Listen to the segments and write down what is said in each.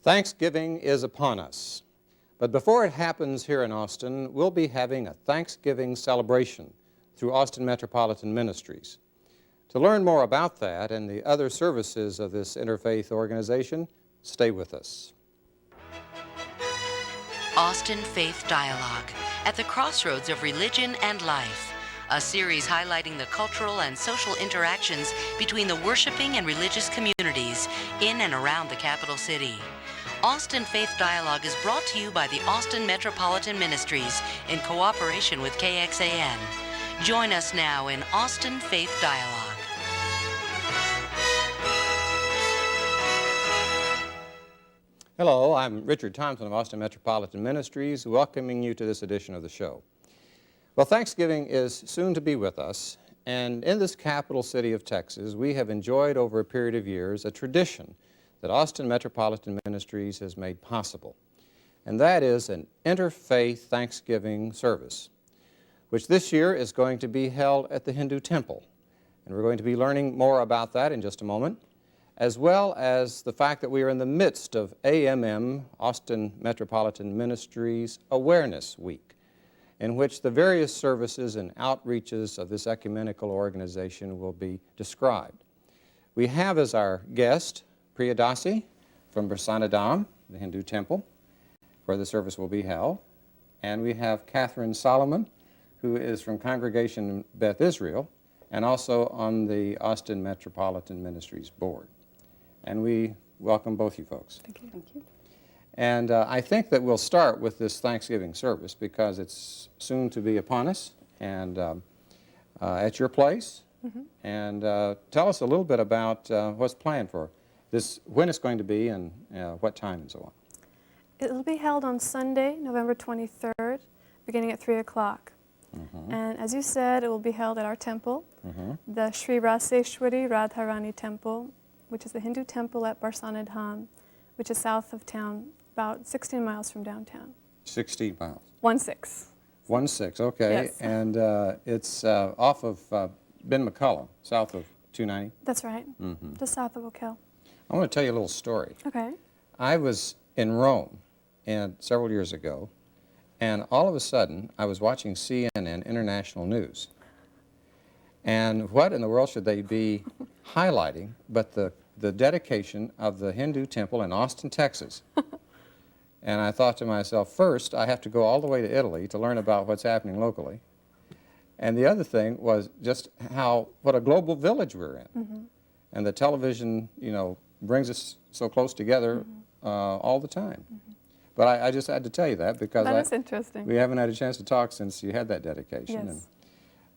Thanksgiving is upon us. But before it happens here in Austin, we'll be having a Thanksgiving celebration through Austin Metropolitan Ministries. To learn more about that and the other services of this interfaith organization, stay with us. Austin Faith Dialogue, at the crossroads of religion and life. A series highlighting the cultural and social interactions between the worshiping and religious communities in and around the capital city. Austin Faith Dialogue is brought to you by the Austin Metropolitan Ministries in cooperation with KXAN. Join us now in Austin Faith Dialogue. Hello, I'm Richard Thompson of Austin Metropolitan Ministries, welcoming you to this edition of the show. Well, Thanksgiving is soon to be with us, and in this capital city of Texas, we have enjoyed over a period of years a tradition that Austin Metropolitan Ministries has made possible, and that is an interfaith Thanksgiving service, which this year is going to be held at the Hindu Temple. And we're going to be learning more about that in just a moment, as well as the fact that we are in the midst of AMM, Austin Metropolitan Ministries Awareness Week, in which the various services and outreaches of this ecumenical organization will be described. We have as our guest Priya Dasi from Barsanadam, the Hindu temple, where the service will be held. And we have Catherine Solomon, who is from Congregation Beth Israel, and also on the Austin Metropolitan Ministries Board. And we welcome both you folks. Thank you. Thank you. And I think that we'll start with this Thanksgiving service because it's soon to be upon us and at your place. Mm-hmm. And tell us a little bit about what's planned for this, when it's going to be and what time and so on. It'll be held on Sunday, November 23rd, beginning at 3 o'clock. Mm-hmm. And as you said, it will be held at our temple, mm-hmm. the Sri Raseshwari Radharani Temple, which is the Hindu temple at Barsanadham, which is south of town, about 16 miles from downtown. 16 miles? 1-6. 1-6, okay. Yes. And it's off of Ben McCullum, south of 290? That's right, mm-hmm. just south of Oak Hill. I want to tell you a little story. Okay. I was in Rome several years ago, and all of a sudden I was watching CNN International News. And what in the world should they be highlighting but the dedication of the Hindu temple in Austin, Texas. And I thought to myself, first, I have to go all the way to Italy to learn about what's happening locally. And the other thing was just what a global village we're in. Mm-hmm. And the television, you know, brings us so close together mm-hmm. All the time. Mm-hmm. But I just had to tell you that because that is interesting. We haven't had a chance to talk since you had that dedication. Yes.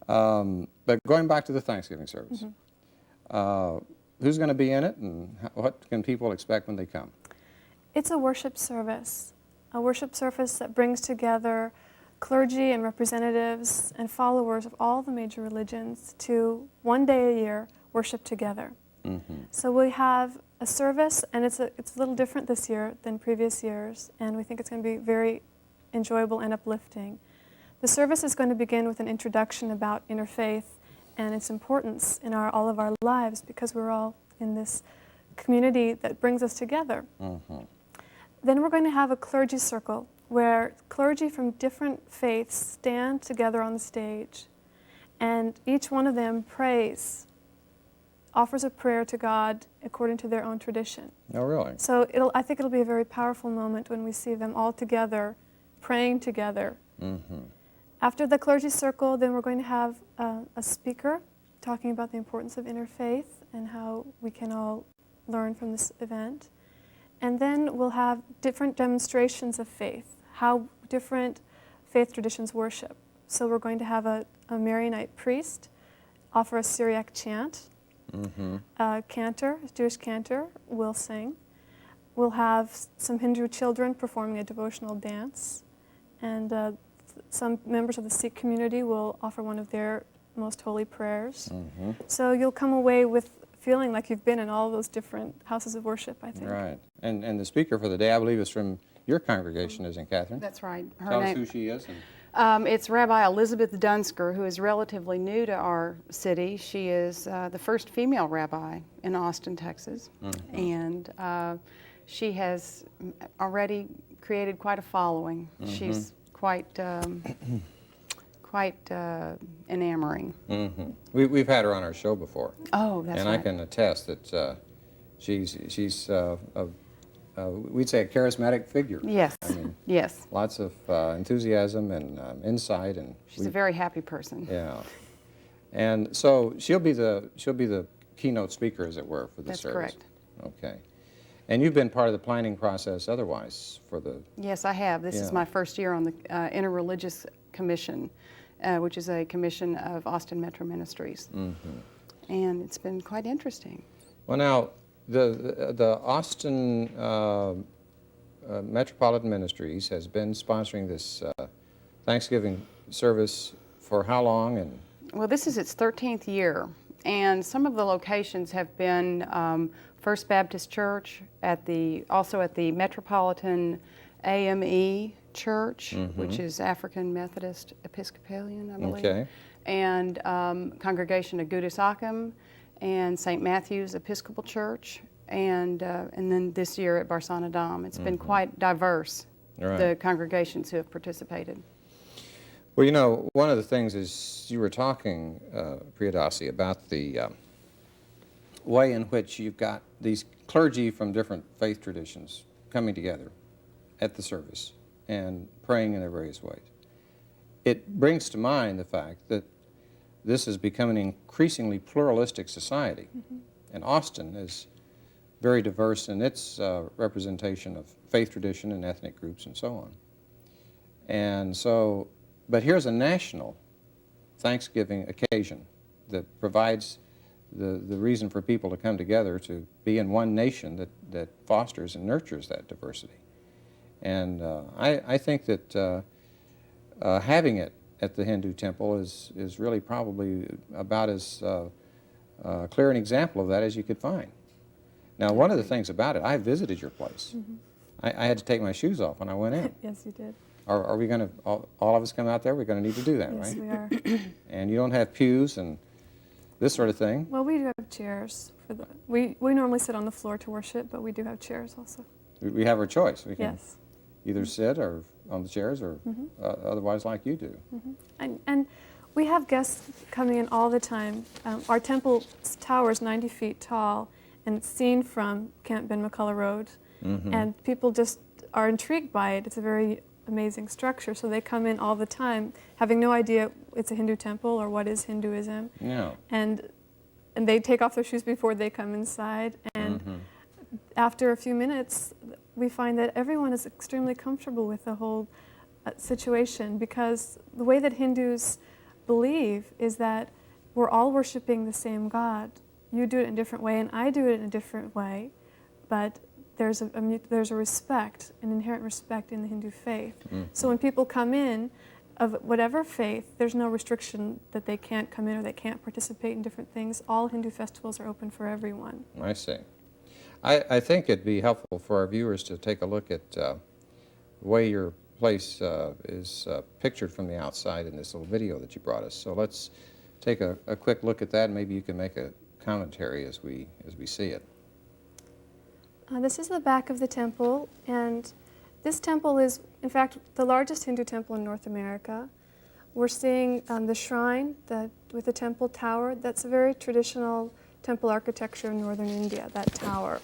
And, but going back to the Thanksgiving service, mm-hmm. Who's going to be in it and what can people expect when they come? It's a worship service that brings together clergy and representatives and followers of all the major religions to one day a year worship together. Mm-hmm. So we have a service, and it's a little different this year than previous years, and we think it's going to be very enjoyable and uplifting. The service is going to begin with an introduction about interfaith and its importance in all of our lives because we're all in this community that brings us together. Mm-hmm. Then we're going to have a clergy circle where clergy from different faiths stand together on the stage, and each one of them offers a prayer to God according to their own tradition. Oh, really? So I think it'll be a very powerful moment when we see them all together, praying together. Mm-hmm. After the clergy circle, then we're going to have a speaker talking about the importance of interfaith and how we can all learn from this event. And then we'll have different demonstrations of faith, how different faith traditions worship. So we're going to have a Maronite priest offer a Syriac chant. Mm-hmm. A Jewish cantor will sing. We'll have some Hindu children performing a devotional dance. And some members of the Sikh community will offer one of their most holy prayers. Mm-hmm. So you'll come away with feeling like you've been in all those different houses of worship, I think. Right. And the speaker for the day, I believe, is from your congregation, isn't Catherine? That's right. Tell us who she is. It's Rabbi Elizabeth Dunsker, who is relatively new to our city. She is the first female rabbi in Austin, Texas. Mm-hmm. And she has already created quite a following. She's quite enamoring. We've had her on our show before. Oh, that's and right. I can attest that she's we'd say a charismatic figure. Yes, I mean, yes. lots of enthusiasm and insight, and She's a very happy person. yeah. And so she'll be the keynote speaker, as it were, for the That's service. correct. Okay. And you've been part of the planning process otherwise for the. Yes, I have. This is Yeah. my first year on the Interreligious Commission, which is a commission of Austin Metro Ministries. And it's been quite interesting. Well, now the Austin Metropolitan Ministries has been sponsoring this Thanksgiving service for how long? And Well, this is its 13th year, and some of the locations have been First Baptist Church, also at the Metropolitan AME Church, which is African Methodist Episcopalian, I believe, okay. and Congregation of Gudis Achim, and St. Matthew's Episcopal Church, and then this year at Barsana Dam. It's been quite diverse, Right. the congregations who have participated. Well, you know, one of the things is you were talking, Priyadasi, about the way in which you've got these clergy from different faith traditions coming together at the service and praying in their various ways. It brings to mind the fact that this has become an increasingly pluralistic society, and Austin is very diverse in its representation of faith tradition and ethnic groups and so on. And so, but here's a national Thanksgiving occasion that provides the reason for people to come together to be in one nation that fosters and nurtures that diversity. And I think that having it at the Hindu temple is really probably about as clear an example of that as you could find. Now, one of the things about it, I visited your place. I had to take my shoes off when I went in. Yes, you did. Are we going to, all of us come out there, we're going to need to do that, Yes, right? we are. And you don't have pews and this sort of thing. Well, we do have chairs. We normally sit on the floor to worship, but we do have chairs also. We have our choice. We can Yes. either sit or on the chairs or otherwise like you do. And we have guests coming in all the time. Our temple tower is 90 feet tall, and it's seen from Camp Ben McCullough Road. And people just are intrigued by it. It's a very amazing structure, so they come in all the time, having no idea it's a Hindu temple or what is Hinduism. Yeah. And they take off their shoes before they come inside. And after a few minutes, we find that everyone is extremely comfortable with the whole situation, because the way that Hindus believe is that we're all worshiping the same God. You do it in a different way, and I do it in a different way, but there's a respect, an inherent respect in the Hindu faith. So when people come in of whatever faith, there's no restriction that they can't come in or they can't participate in different things. All Hindu festivals are open for everyone. I see. I think it'd be helpful for our viewers to take a look at the way your place is pictured from the outside in this little video that you brought us. So let's take a quick look at that, and maybe you can make a commentary as we see it. This is the back of the temple, and this temple is, in fact, the largest Hindu temple in North America. We're seeing the shrine with the temple tower. That's a very traditional temple architecture in northern India, that tower.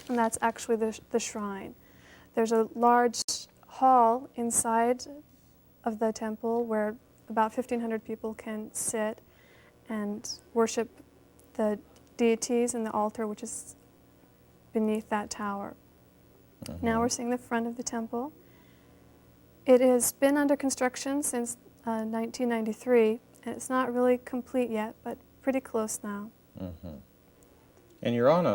And that's actually the shrine. There's a large hall inside of the temple where about 1,500 people can sit and worship the deities in the altar, which is beneath that tower. Now we're seeing the front of the temple. It has been under construction since 1993, and it's not really complete yet, but pretty close now. And you're on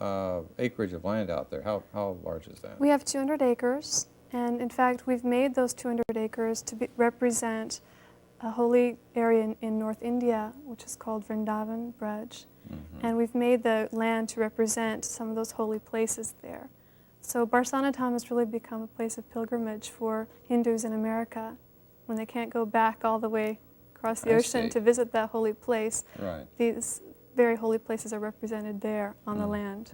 a acreage of land out there. How large is that? We have 200 acres, and in fact, we've made those 200 acres to represent a holy area in North India, which is called Vrindavan Braj. And we've made the land to represent some of those holy places there. So Barsana Dham has really become a place of pilgrimage for Hindus in America. When they can't go back all the way across the I ocean see. to visit that holy place, Right. these very holy places are represented there on the land.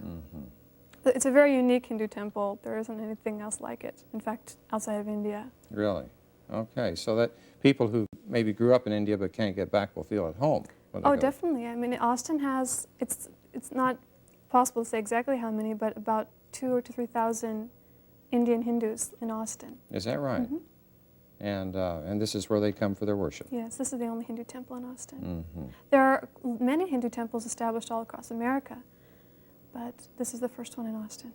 It's a very unique Hindu temple. There isn't anything else like it, in fact, outside of India. Really? Okay, so that people who maybe grew up in India but can't get back will feel at home when they Oh, go. definitely. I mean, Austin has, it's not possible to say exactly how many, but about 2,000 to 3,000 Indian Hindus in Austin. Is that right? And this is where they come for their worship. Yes, this is the only Hindu temple in Austin. Mhm. There are many Hindu temples established all across America, but this is the first one in Austin.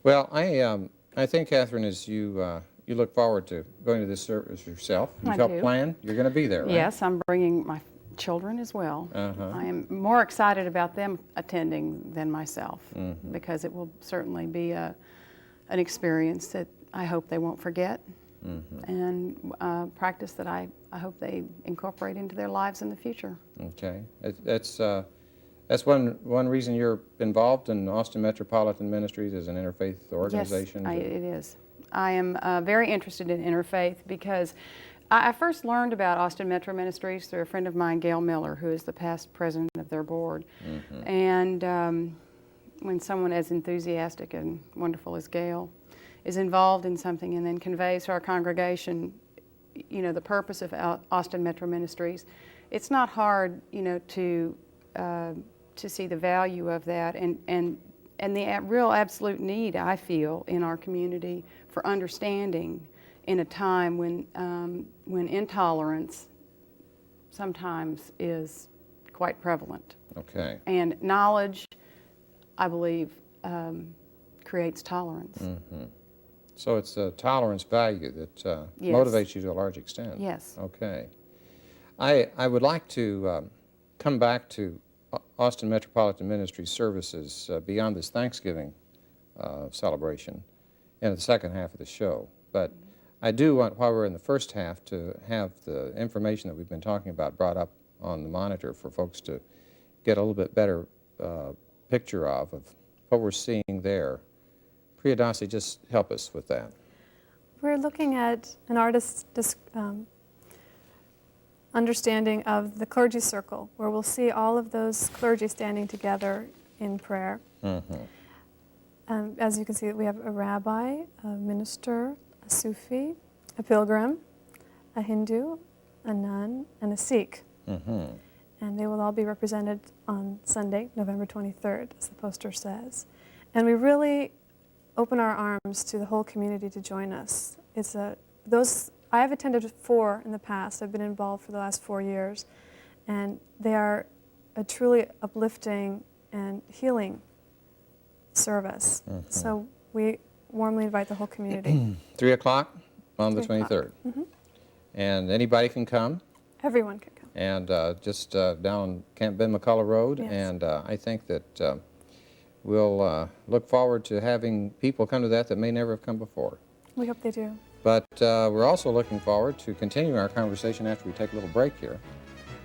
Well, I think, Catherine, as you look forward to going to this service yourself. You've I helped do. plan. You're going to be there, right? Yes, I'm bringing my children as well. I am more excited about them attending than myself because it will certainly be an experience that I hope they won't forget and practice that I hope they incorporate into their lives in the future. Okay. That's one reason you're involved in Austin Metropolitan Ministries as an interfaith organization? Yes, it is. I am very interested in interfaith because I first learned about Austin Metro Ministries through a friend of mine, Gail Miller, who is the past president of their board. And when someone as enthusiastic and wonderful as Gail is involved in something and then conveys to our congregation, you know, the purpose of Austin Metro Ministries, it's not hard, you know, to see the value of that and the real absolute need, I feel, in our community for understanding in a time when intolerance sometimes is quite prevalent. Okay. And knowledge, I believe, creates tolerance. So it's a tolerance value that Yes. motivates you to a large extent. Yes. Okay. I would like to come back to Austin Metropolitan Ministries services beyond this Thanksgiving celebration in the second half of the show. But I do want, while we're in the first half, to have the information that we've been talking about brought up on the monitor for folks to get a little bit better picture of what we're seeing there. Priyadasi, just help us with that. We're looking at an artist's understanding of the clergy circle, where we'll see all of those clergy standing together in prayer. As you can see, we have a rabbi, a minister, a Sufi, a pilgrim, a Hindu, a nun, and a Sikh. And they will all be represented on Sunday, November 23rd, as the poster says. And we really open our arms to the whole community to join us. I have attended 4 in the past. I've been involved for the last 4 years, and they are a truly uplifting and healing service. So we warmly invite the whole community. 3 o'clock on the 3 o'clock. 23rd. And anybody can come. Everyone can come. And just down Camp Ben McCullough Road. Yes. And I think that we'll look forward to having people come to that may never have come before. We hope they do. But we're also looking forward to continuing our conversation after we take a little break here.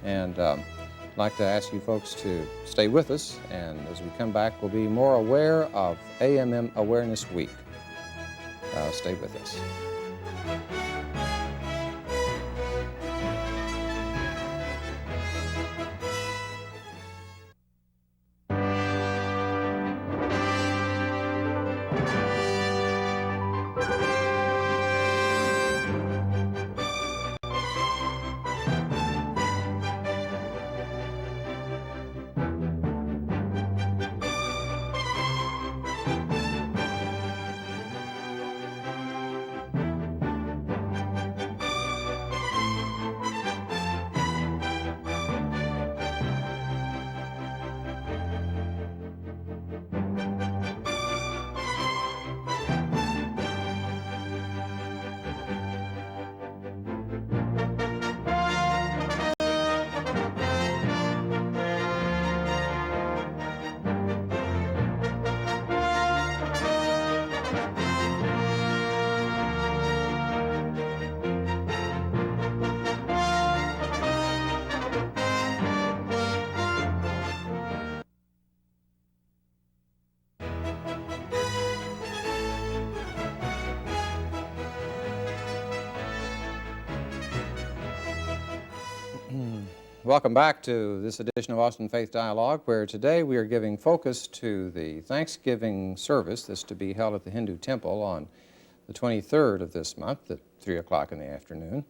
And I'd like to ask you folks to stay with us. And as we come back, we'll be more aware of AMM Awareness Week. Stay with us. welcome back to this edition of Austin Faith Dialogue, where today we are giving focus to the Thanksgiving service that's to be held at the Hindu Temple on the 23rd of this month at 3 o'clock in the afternoon.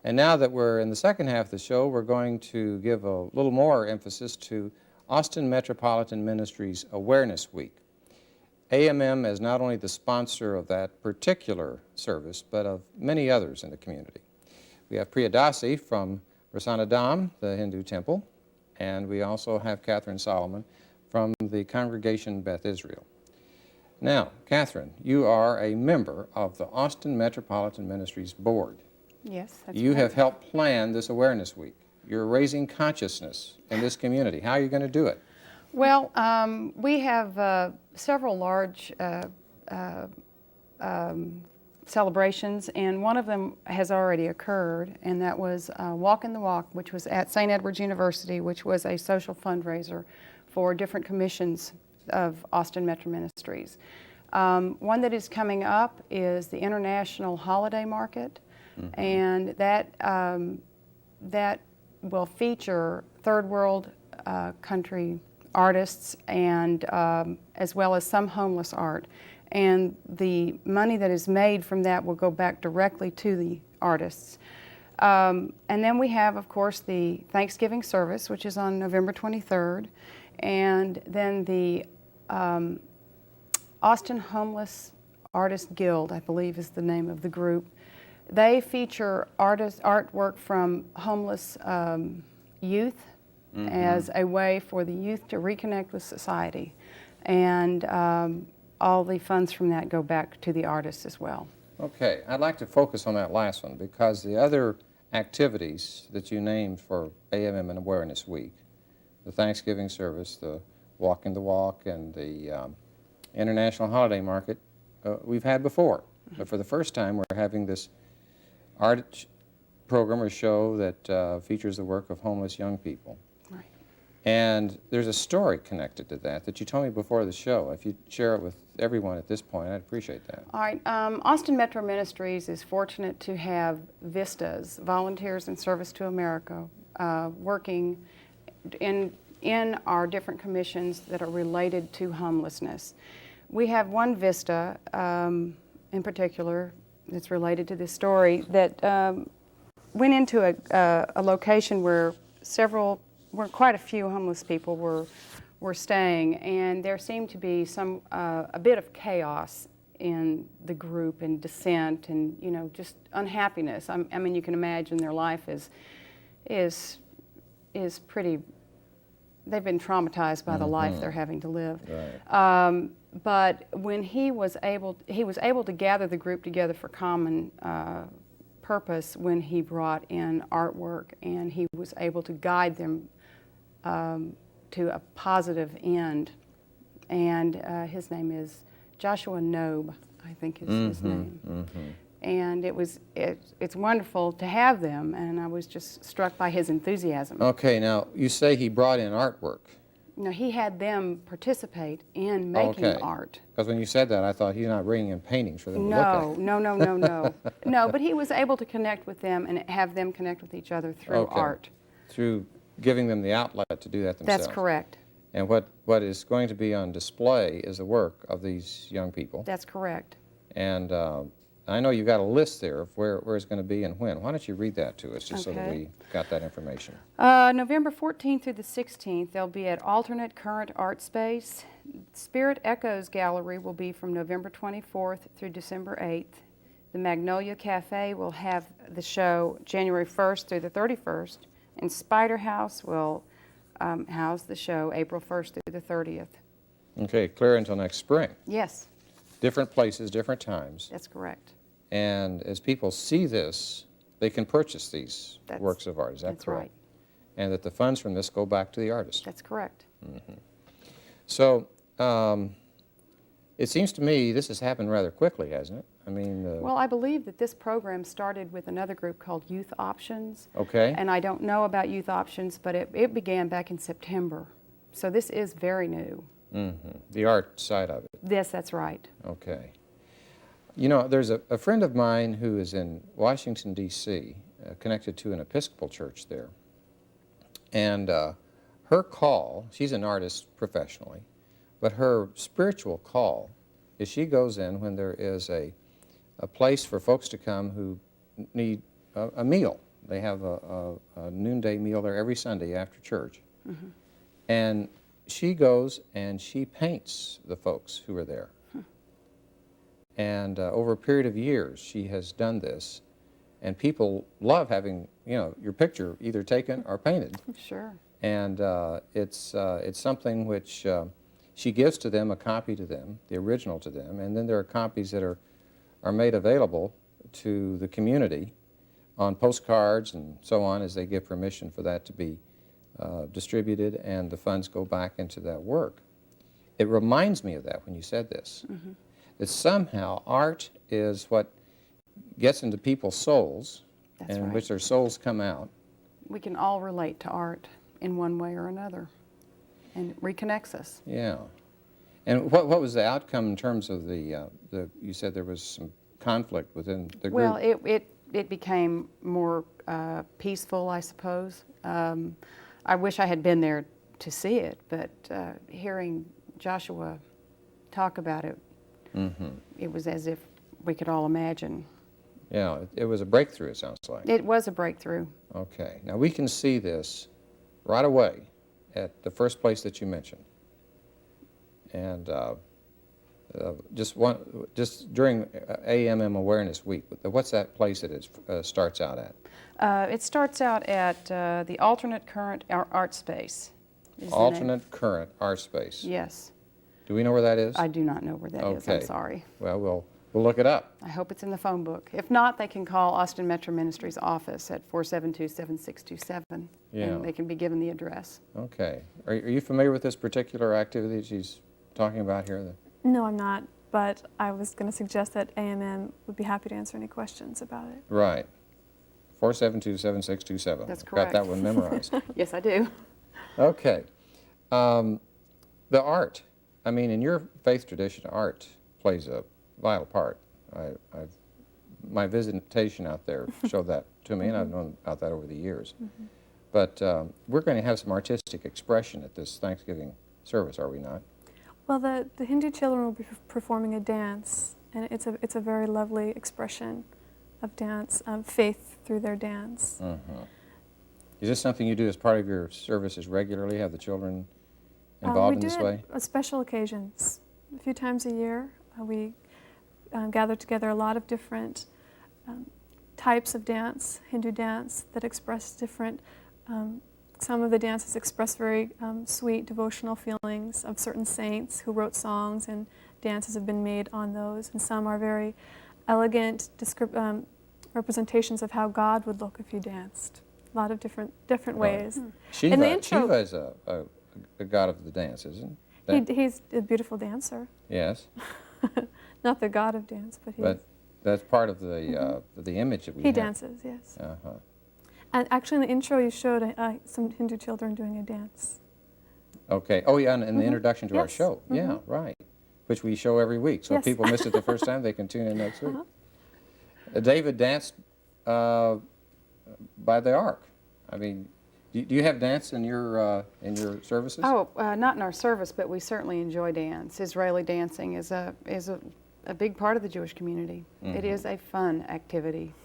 And now that we're in the second half of the show, we're going to give a little more emphasis to Austin Metropolitan Ministries Awareness Week. AMM is not only the sponsor of that particular service, but of many others in the community. We have Priya Dasi from Rasanadam, the Hindu temple, and we also have Catherine Solomon from the Congregation Beth Israel. Now, Catherine, you are a member of the Austin Metropolitan Ministries Board. Yes, that's You right. have helped plan this Awareness Week. You're raising consciousness in this community. How are you going to do it? Well, we have several large celebrations, and one of them has already occurred, and that was Walk in the Walk, which was at St. Edward's University, which was a social fundraiser for different commissions of Austin Metro Ministries. One that is coming up is the International Holiday Market, and that will feature third world country artists and as well as some homeless art. And the money that is made from that will go back directly to the artists. And then we have, of course, the Thanksgiving service, which is on November 23rd, and then the Austin Homeless Artist Guild, I believe is the name of the group. They feature artwork from homeless youth as a way for the youth to reconnect with society. And all the funds from that go back to the artists as well. Okay, I'd like to focus on that last one because the other activities that you named for AMM and Awareness Week, the Thanksgiving service, the Walk in the Walk, and the International Holiday Market, we've had before. But for the first time, we're having this art program or show that features the work of homeless young people. Right. And there's a story connected to that you told me before the show. If you'd share it with everyone at this point, I'd appreciate that. All right. Austin Metro Ministries is fortunate to have VISTAs, Volunteers in Service to America, working in our different commissions that are related to homelessness. We have one VISTA in particular that's related to this story that went into a location where quite a few homeless people were staying, and there seemed to be a bit of chaos in the group and dissent and just unhappiness. I mean, you can imagine their life is pretty. They've been traumatized by the life they're having to live. Right. But when he was able to gather the group together for common purpose when he brought in artwork, and he was able to guide them to a positive end. And his name is Joshua Nobe, I think is his name. And it's wonderful to have them, and I was just struck by his enthusiasm. Okay, now you say he brought in artwork. No, he had them participate in making art. Because when you said that, I thought he's not bringing in paintings for them to look at. No. No, but he was able to connect with them and have them connect with each other through art. Through giving them the outlet to do that themselves. That's correct. And what is going to be on display is the work of these young people. That's correct. And I know you've got a list there of where it's going to be and when. Why don't you read that to us just so that we got that information. November 14th through the 16th, they'll be at Alternate Current Art Space. Spirit Echoes Gallery will be from November 24th through December 8th. The Magnolia Cafe will have the show January 1st through the 31st. And Spider House will house the show April 1st through the 30th. Okay, clear until next spring. Yes. Different places, different times. That's correct. And as people see this, they can purchase these works of art. Is that that's correct? Right. And that the funds from this go back to the artist. That's correct. So it seems to me this has happened rather quickly, hasn't it? I mean... well, I believe that this program started with another group called Youth Options. Okay. And I don't know about Youth Options, but it began back in September. So this is very new. The art side of it. Yes, that's right. Okay. You know, there's a friend of mine who is in Washington, D.C., connected to an Episcopal church there. And her call, she's an artist professionally, but her spiritual call is she goes in when there is a place for folks to come who need a meal. They have a noonday meal there every Sunday after church. Mm-hmm. And she goes and she paints the folks who are there. And over a period of years, she has done this. And people love having, your picture either taken or painted. Sure. And it's something which she gives to them, a copy to them, the original to them. And then there are copies that are made available to the community on postcards and so on as they give permission for that to be distributed, and the funds go back into that work. It reminds me of that when you said this. Mm-hmm. That somehow art is what gets into people's souls, That's and in right. which their souls come out. We can all relate to art in one way or another, and it reconnects us. Yeah. And what was the outcome in terms of the you said there was some conflict within the group? Well, it became more peaceful, I suppose. I wish I had been there to see it, but hearing Joshua talk about it, mm-hmm. It was as if we could all imagine. Yeah, it was a breakthrough, it sounds like. It was a breakthrough. Okay. Now we can see this right away at the first place that you mentioned. And just during AMM Awareness Week, what's that place that it starts out at? It starts out at the Alternate Current Art Space. is the name. Alternate Current Art Space. Yes. Do we know where that is? I do not know where that is. I'm sorry. Well, we'll look it up. I hope it's in the phone book. If not, they can call Austin Metro Ministries office at 472-7627, Yeah. and they can be given the address. Okay. Are you familiar with this particular activity she's talking about here? No, I'm not, but I was going to suggest that AMM would be happy to answer any questions about it. Right. 472-7627. That's Got correct. that one memorized. Yes, I do. Okay. The art. I mean, in your faith tradition, art plays a vital part. My visitation out there showed that to me, and I've known about that over the years. Mm-hmm. But we're going to have some artistic expression at this Thanksgiving service, are we not? Well, the Hindu children will be performing a dance, and it's a very lovely expression of dance, faith through their dance. Mm-hmm. Is this something you do as part of your services regularly, have the children involved in this way? We do it on special occasions. A few times a year, we gather together a lot of different types of dance, Hindu dance, that express different, some of the dances express very sweet devotional feelings of certain saints who wrote songs, and dances have been made on those, and some are very elegant representations of how God would look if you danced. A lot of different ways. Shiva, In the intro, Shiva is a god of the dance, isn't he? he's a beautiful dancer. Yes. Not the god of dance, but he That's part of the image that we he have. dances, yes. Uh-huh. And actually, in the intro, you showed some Hindu children doing a dance. Okay. Oh, yeah, and in the introduction to our Yes. show. Yeah, right. Which we show every week. So if Yes. people missed it the first time, they can tune in next week. David danced by the Ark. I mean, do you have dance in your services? Oh, not in our service, but we certainly enjoy dance. Israeli dancing is a big part of the Jewish community. Mm-hmm. It is a fun activity.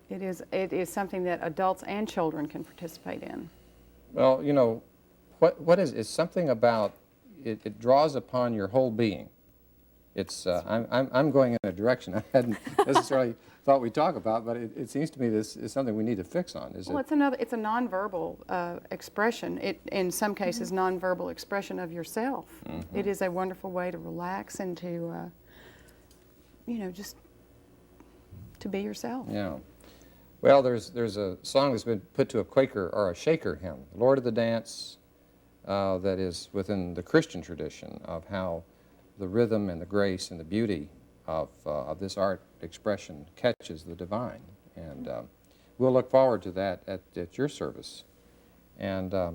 It is something that adults and children can participate in. Well, you know, it's something about it draws upon your whole being. It's I'm going in a direction I hadn't necessarily thought we'd talk about, but it seems to me this is something we need to fix on. Well, it's a nonverbal expression. In some cases, nonverbal expression of yourself. Mm-hmm. It is a wonderful way to relax and to, just to be yourself. Yeah. Well, there's a song that's been put to a Quaker or a Shaker hymn, Lord of the Dance, that is within the Christian tradition of how the rhythm and the grace and the beauty of this art expression catches the divine. And we'll look forward to that at your service. And I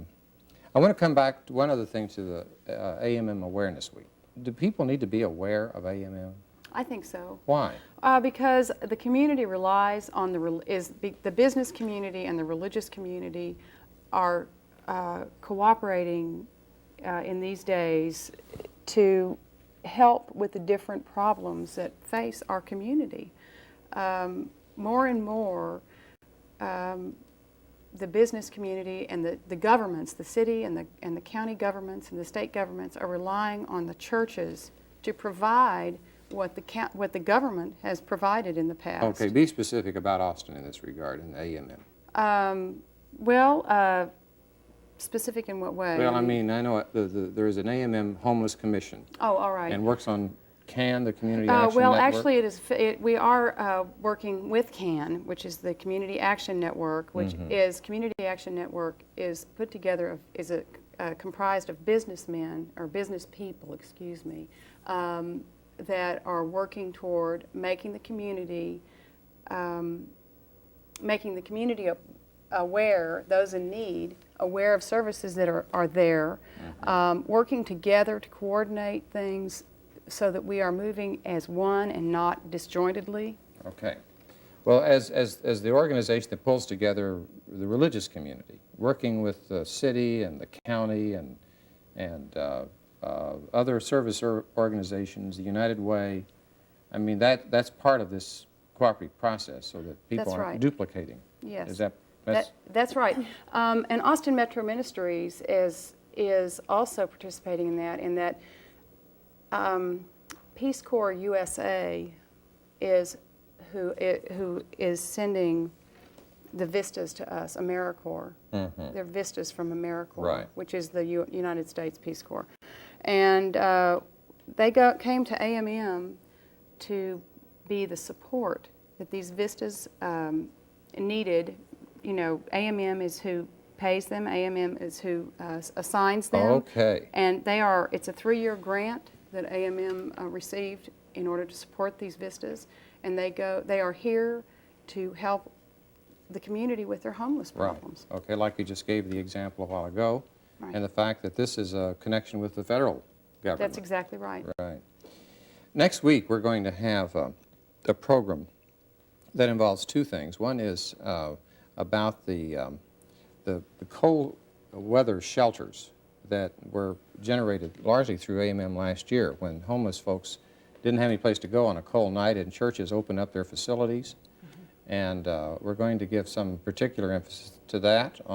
want to come back to one other thing to the AMM Awareness Week. Do people need to be aware of AMM? I think so. Why? Because the community relies on the business community and the religious community are cooperating in these days to help with the different problems that face our community. More and more, the business community and the governments, the city and the county governments and the state governments are relying on the churches to provide what the government has provided in the past. Okay, be specific about Austin in this regard, in AMM. Well, specific in what way? Well, I mean, I know there is an AMM Homeless Commission. Oh, all right. And works on CAN, the Community Action well, Network. actually, we are working with CAN, which is the Community Action Network, which is Community Action Network is put together is comprised of businessmen or business people, excuse me, that are working toward making the community aware, those in need, aware of services that are there, working together to coordinate things so that we are moving as one and not disjointedly. Okay. Well, as the organization that pulls together the religious community, working with the city and the county and other service organizations, the United Way, I mean, that's part of this cooperative process so that people That's aren't right. duplicating. Yes. That's right. And Austin Metro Ministries is also participating in that. Peace Corps USA is who is sending the vistas to us, AmeriCorps. They're vistas from AmeriCorps, Right. which is the United States Peace Corps. And they came to AMM to be the support that these vistas needed. You know, AMM is who pays them, AMM is who assigns them. Okay. And it's a 3-year grant that AMM received in order to support these vistas, and they are here to help the community with their homeless problems. Right. Okay, like you just gave the example a while ago, Right. and the fact that this is a connection with the federal government. That's exactly right. Right. Next week, we're going to have a program that involves 2 things. One is about the cold weather shelters that were generated largely through AMM last year when homeless folks didn't have any place to go on a cold night and churches opened up their facilities. And we're going to give some particular emphasis to that. It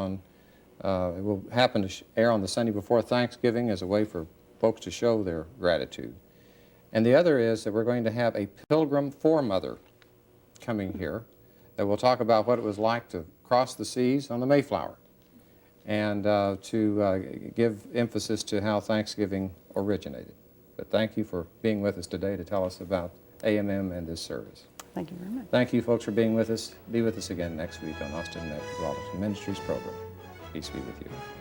will happen to air on the Sunday before Thanksgiving as a way for folks to show their gratitude. And the other is that we're going to have a pilgrim foremother coming here that will talk about what it was like to cross the seas on the Mayflower and to give emphasis to how Thanksgiving originated. But thank you for being with us today to tell us about AMM and this service. Thank you very much. Thank you, folks, for being with us. Be with us again next week on Austin Metropolitan Ministries program. Peace be with you.